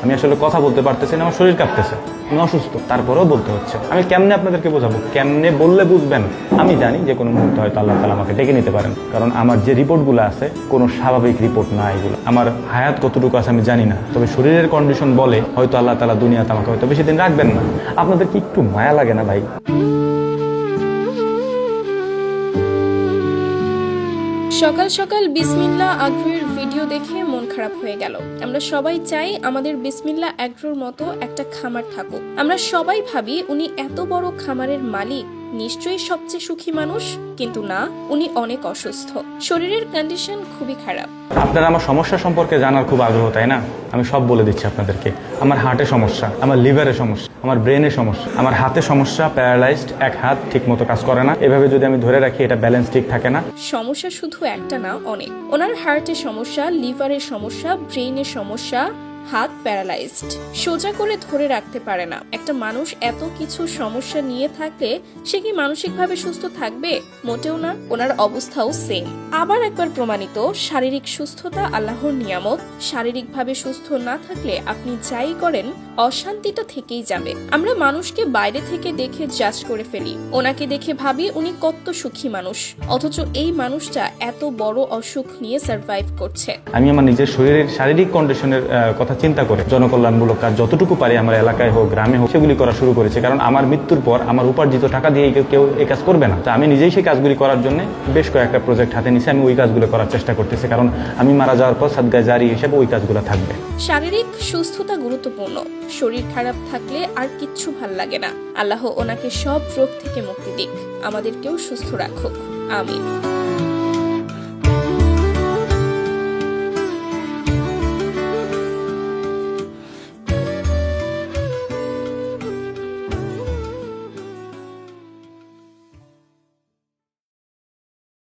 আমি আসলে কথা বলতে পারতেছি না, আমার শরীর কাঁপতেছে, আমি অসুস্থ, তারপরেও বলতে হচ্ছে। আমি কেমনে আপনাদেরকে বোঝাবো, কেমনে বললে বুঝবেন? আমি জানি যে কোনো মুহূর্তে হয়তো আল্লাহ তাআলা আমাকে ডেকে নিতে পারেন, কারণ আমার যে রিপোর্টগুলো আছে কোনো স্বাভাবিক রিপোর্ট না এগুলো। আমার হায়াত কতটুকু আছে আমি জানি না, তবে শরীরের কন্ডিশন বলে হয়তো আল্লাহ তাআলা দুনিয়াতে আমাকে হয়তো বেশি দিন রাখবেন না। আপনাদের কি একটু মায়া লাগে না ভাই? সকাল সকাল বিসমিল্লাহ অ্যাগ্রোর ভিডিও দেখে মন খারাপ হয়ে গেল। আমরা সবাই চাই আমাদের বিসমিল্লাহ অ্যাগ্রোর মতো একটা খামার থাকুক। আমরা সবাই ভাবি উনি এত বড় খামারের মালিক, নিশ্চয়ই সবচেয়ে সুখী মানুষ, কিন্তু না, উনি অনেক অসুস্থ, শরীরের কন্ডিশন খুবই খারাপ। আপনারা আমার সমস্যা সম্পর্কে জানার খুব আগ্রহ, তাই না? আমি সব বলে দিচ্ছি আপনাদেরকে। আমার হার্টে সমস্যা, আমার লিভারে সমস্যা, আমার ব্রেনে সমস্যা, আমার হাতে সমস্যা, প্যারালাইজড, এক হাত ঠিক মতো কাজ করে না, এভাবে যদি আমি ধরে রাখি এটা ব্যালেন্স ঠিক থাকে না। সমস্যা শুধু একটা না, অনেক। ওনার হার্টের সমস্যা, লিভারের সমস্যা, ব্রেনের সমস্যা, হাত প্যারালাইজড, সোজা করে ধরে রাখতে পারে না। একটা মানুষ এত কিছু সমস্যা নিয়ে থাকলে সে কি মানসিকভাবে সুস্থ থাকবে? মোটেও না। ওনার অবস্থাও সেম। আবার একবার প্রমাণিত, শারীরিক সুস্থতা আল্লাহর নিয়ামত। শারীরিকভাবে সুস্থ না থাকলে আপনি যাই করেন অশান্তিটা থেকেই যাবে। আমরা মানুষকে বাইরে থেকে দেখে জাজ করে ফেলি, ওনাকে দেখে ভাবি উনি কত সুখী মানুষ, অথচ এই মানুষটা এত বড় অসুখ নিয়ে সার্ভাইভ করছে। আমি আমার নিজের শরীরের শারীরিক কন্ডিশনের কথা চিন্তা করে জনকল্যাণমূলক কাজ যতটুকু পারি আমার এলাকায় হোক, গ্রামে হোক, সেগুলি করা শুরু করেছে। কারণ আমার মৃত্যুর পর আমার উপার্জিত টাকা দিয়ে কেউ এই কাজ করবে না। তো আমি নিজেই সেই কাজগুলি করার জন্য বেশ কয়েকটা প্রজেক্ট হাতে নিয়েছি। আমি ওই কাজগুলো করার চেষ্টা করতেছি, কারণ আমি মারা যাওয়ার পর সাদগায়ে জারি হিসেবে ওই কাজগুলো থাকবে। শারীরিক সুস্থতা গুরুত্বপূর্ণ। শরীর খারাপ থাকলে আর কিচ্ছু ভাল লাগে না। আল্লাহ ওনাকে সব রোগ থেকে মুক্তি দিক, আমাদেরকেও সুস্থ রাখুক। আমিন।